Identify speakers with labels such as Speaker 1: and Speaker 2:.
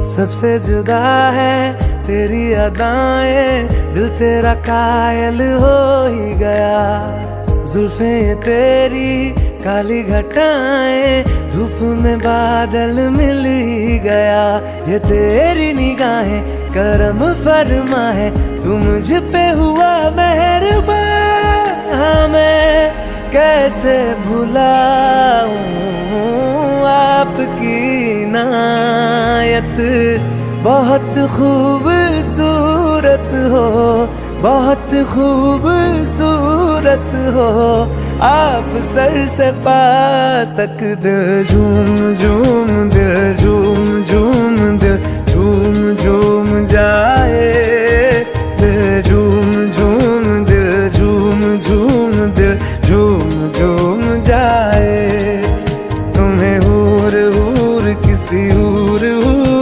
Speaker 1: सबसे जुदा है तेरी अदाएं, दिल तेरा कायल हो ही गया। जुल्फे तेरी काली घटाएं, धूप में बादल मिल ही गया। ये तेरी निगाहें करम फरमा है, तू मुझ पे हुआ मेहरबान। मैं कैसे भुलाऊं आपकी इनायत, बहुत खूबसूरत हो, बहुत खूबसूरत हो आप। सर से पा तक दिल झूम झूम, दिल झूम झूम